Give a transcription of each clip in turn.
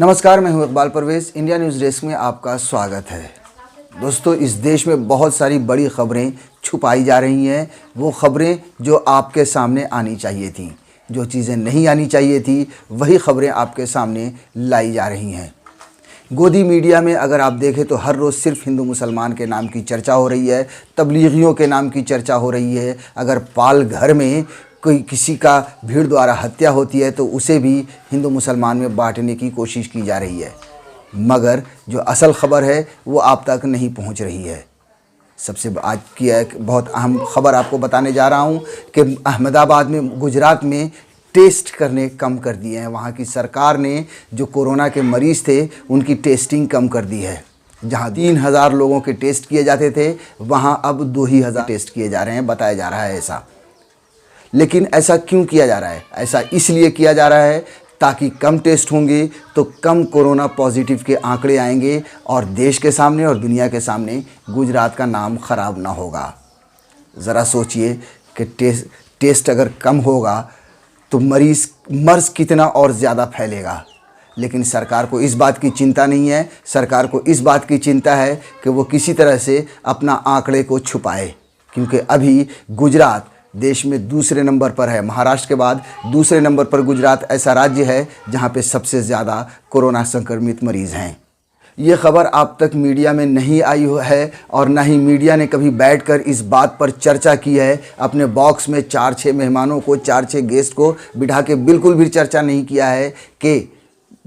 नमस्कार, मैं हूं Iqbal Parvez. India news desk में आपका स्वागत है। दोस्तों, इस देश में बहुत सारी बड़ी खबरें छुपाई जा रही हैं। वो खबरें जो आपके सामने आनी चाहिए थी, जो चीज़ें नहीं आनी चाहिए थी, वही खबरें आपके सामने लाई जा रही हैं। गोदी मीडिया में अगर आप देखें तो हर रोज़ सिर्फ हिंदू मुसलमान के नाम की चर्चा हो रही है, तबलीगियों के नाम की चर्चा हो रही है। अगर पाल घर में कोई किसी का भीड़ द्वारा हत्या होती है तो उसे भी हिंदू मुसलमान में बांटने की कोशिश की जा रही है, मगर जो असल ख़बर है वो आप तक नहीं पहुंच रही है। सबसे आज की एक बहुत अहम ख़बर आपको बताने जा रहा हूं कि अहमदाबाद में, गुजरात में टेस्ट करने कम कर दिए हैं। वहाँ की सरकार ने जो कोरोना के मरीज़ थे उनकी टेस्टिंग कम कर दी है। जहाँ 3000 लोगों के टेस्ट किए जाते थे, वहाँ अब 2000 टेस्ट किए जा रहे हैं, बताया जा रहा है ऐसा। लेकिन ऐसा क्यों किया जा रहा है? ऐसा इसलिए किया जा रहा है ताकि कम टेस्ट होंगे तो कम कोरोना पॉजिटिव के आंकड़े आएंगे और देश के सामने और दुनिया के सामने गुजरात का नाम ख़राब ना होगा। ज़रा सोचिए कि टेस्ट अगर कम होगा तो मर्ज़ कितना और ज़्यादा फैलेगा। लेकिन सरकार को इस बात की चिंता नहीं है। सरकार को इस बात की चिंता है कि वो किसी तरह से अपना आंकड़े को छुपाए, क्योंकि अभी गुजरात देश में दूसरे नंबर पर है। महाराष्ट्र के बाद दूसरे नंबर पर गुजरात ऐसा राज्य है जहां पे सबसे ज़्यादा कोरोना संक्रमित मरीज़ हैं। ये खबर आप तक मीडिया में नहीं आई है और ना ही मीडिया ने कभी बैठकर इस बात पर चर्चा की है। अपने बॉक्स में 4-6 मेहमानों को, 4-6 गेस्ट को बिठा के बिल्कुल भी चर्चा नहीं किया है कि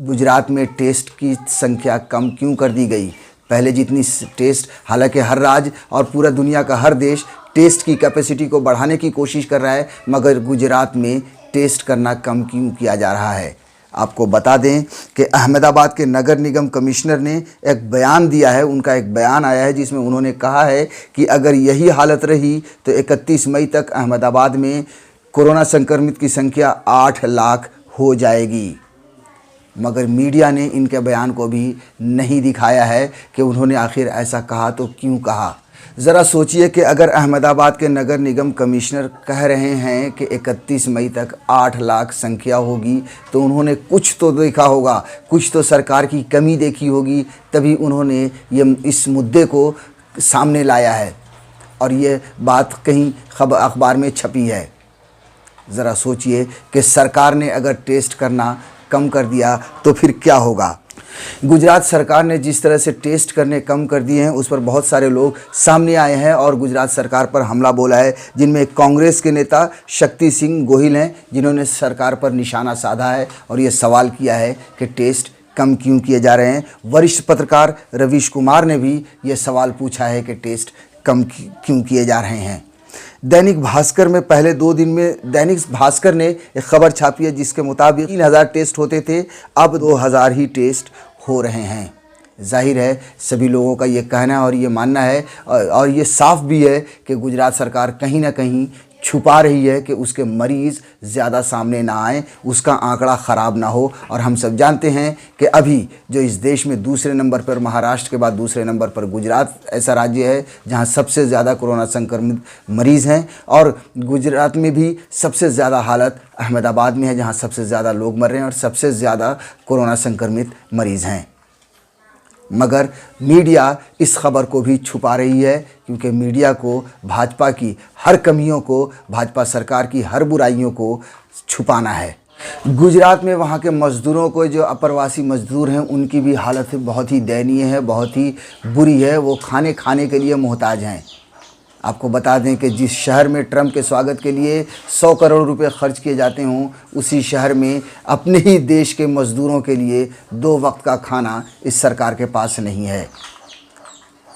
गुजरात में टेस्ट की संख्या कम क्यों कर दी गई। पहले जितनी टेस्ट, हालांकि हर राज्य और पूरा दुनिया का हर देश टेस्ट की कैपेसिटी को बढ़ाने की कोशिश कर रहा है, मगर गुजरात में टेस्ट करना कम क्यों किया जा रहा है। आपको बता दें कि अहमदाबाद के नगर निगम कमिश्नर ने एक बयान दिया है। उनका एक बयान आया है जिसमें उन्होंने कहा है कि अगर यही हालत रही तो 31 मई तक अहमदाबाद में कोरोना संक्रमित की संख्या 8 लाख हो जाएगी। मगर मीडिया ने इनके बयान को भी नहीं दिखाया है कि उन्होंने आखिर ऐसा कहा तो क्यों कहा। ज़रा सोचिए कि अगर अहमदाबाद के नगर निगम कमिश्नर कह रहे हैं कि 31 मई तक 8 लाख संख्या होगी तो उन्होंने कुछ तो देखा होगा, कुछ तो सरकार की कमी देखी होगी, तभी उन्होंने ये इस मुद्दे को सामने लाया है और ये बात कहीं अखबार में छपी है। ज़रा सोचिए कि सरकार ने अगर टेस्ट करना कम कर दिया तो फिर क्या होगा। गुजरात सरकार ने जिस तरह से टेस्ट करने कम कर दिए हैं उस पर बहुत सारे लोग सामने आए हैं और गुजरात सरकार पर हमला बोला है, जिनमें कांग्रेस के नेता शक्ति सिंह गोहिल हैं, जिन्होंने सरकार पर निशाना साधा है और ये सवाल किया है कि टेस्ट कम क्यों किए जा रहे हैं। वरिष्ठ पत्रकार रवीश कुमार ने भी ये सवाल पूछा है कि टेस्ट कम क्यों किए जा रहे हैं। दैनिक भास्कर में पहले 2 दिन में दैनिक भास्कर ने एक खबर छापी है जिसके मुताबिक 3000 टेस्ट होते थे, अब 2000 ही टेस्ट हो रहे हैं। जाहिर है सभी लोगों का ये कहना है और ये मानना है और ये साफ भी है कि गुजरात सरकार कहीं ना कहीं छुपा रही है कि उसके मरीज़ ज़्यादा सामने ना आए, उसका आंकड़ा ख़राब ना हो। और हम सब जानते हैं कि अभी जो इस देश में दूसरे नंबर पर, महाराष्ट्र के बाद दूसरे नंबर पर गुजरात ऐसा राज्य है जहां सबसे ज़्यादा कोरोना संक्रमित मरीज़ हैं। और गुजरात में भी सबसे ज़्यादा हालत अहमदाबाद में है जहां सबसे ज़्यादा लोग मर रहे हैं और सबसे ज़्यादा कोरोना संक्रमित मरीज़ हैं। मगर मीडिया इस खबर को भी छुपा रही है, क्योंकि मीडिया को भाजपा की हर कमियों को, भाजपा सरकार की हर बुराइयों को छुपाना है। गुजरात में वहाँ के मज़दूरों को, जो अप्रवासी मज़दूर हैं, उनकी भी हालत बहुत ही दयनीय है, बहुत ही बुरी है। वो खाने के लिए मोहताज हैं। आपको बता दें कि जिस शहर में ट्रंप के स्वागत के लिए 100 करोड़ रुपए खर्च किए जाते हों, उसी शहर में अपने ही देश के मज़दूरों के लिए 2 वक्त का खाना इस सरकार के पास नहीं है।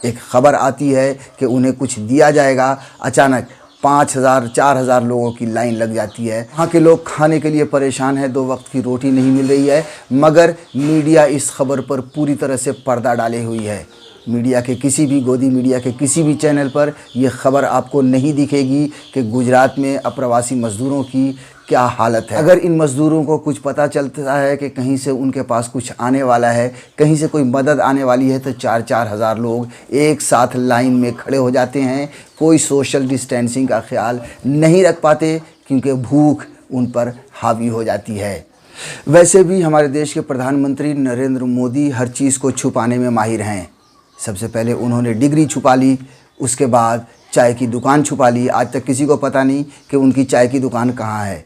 एक ख़बर आती है कि उन्हें कुछ दिया जाएगा, अचानक 5000-4000 लोगों की लाइन लग जाती है। वहाँ के लोग खाने के लिए परेशान हैं, 2 वक्त की रोटी नहीं मिल रही है। मगर मीडिया इस खबर पर पूरी तरह से पर्दा डाले हुई है। मीडिया के किसी भी, गोदी मीडिया के किसी भी चैनल पर यह खबर आपको नहीं दिखेगी कि गुजरात में अप्रवासी मज़दूरों की क्या हालत है। अगर इन मज़दूरों को कुछ पता चलता है कि कहीं से उनके पास कुछ आने वाला है, कहीं से कोई मदद आने वाली है, तो 4-4 हज़ार लोग एक साथ लाइन में खड़े हो जाते हैं। कोई सोशल डिस्टेंसिंग का ख्याल नहीं रख पाते, क्योंकि भूख उन पर हावी हो जाती है। वैसे भी हमारे देश के प्रधानमंत्री नरेंद्र मोदी हर चीज़ को छुपाने में माहिर हैं। सबसे पहले उन्होंने डिग्री छुपा ली, उसके बाद चाय की दुकान छुपा ली। आज तक किसी को पता नहीं कि उनकी चाय की दुकान कहाँ है।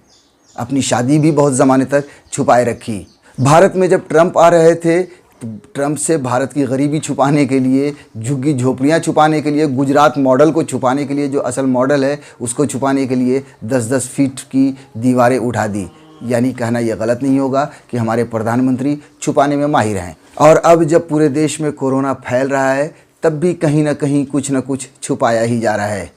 अपनी शादी भी बहुत ज़माने तक छुपाए रखी। भारत में जब ट्रंप आ रहे थे तो ट्रंप से भारत की गरीबी छुपाने के लिए, झुग्गी झोपड़ियाँ छुपाने के लिए, गुजरात मॉडल को छुपाने के लिए, जो असल मॉडल है उसको छुपाने के लिए 10-10 फीट की दीवारें उठा दी। यानी कहना यह गलत नहीं होगा कि हमारे प्रधानमंत्री छुपाने में माहिर हैं। और अब जब पूरे देश में कोरोना फैल रहा है तब भी कहीं ना कहीं कुछ न कुछ छुपाया ही जा रहा है।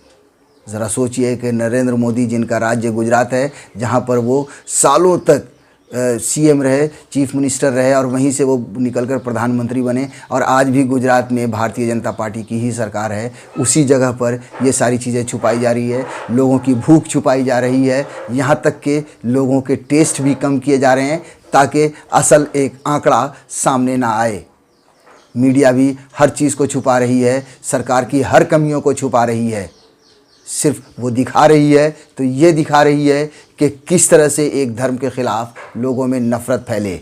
ज़रा सोचिए कि नरेंद्र मोदी, जिनका राज्य गुजरात है, जहां पर वो सालों तक सीएम रहे, चीफ मिनिस्टर रहे और वहीं से वो निकलकर प्रधानमंत्री बने, और आज भी गुजरात में भारतीय जनता पार्टी की ही सरकार है, उसी जगह पर ये सारी चीज़ें छुपाई जा रही है। लोगों की भूख छुपाई जा रही है, यहाँ तक कि लोगों के टेस्ट भी कम किए जा रहे हैं ताकि असल एक आंकड़ा सामने ना आए। मीडिया भी हर चीज़ को छुपा रही है, सरकार की हर कमियों को छुपा रही है। सिर्फ वो दिखा रही है तो ये दिखा रही है कि किस तरह से एक धर्म के ख़िलाफ़ लोगों में नफ़रत फैले।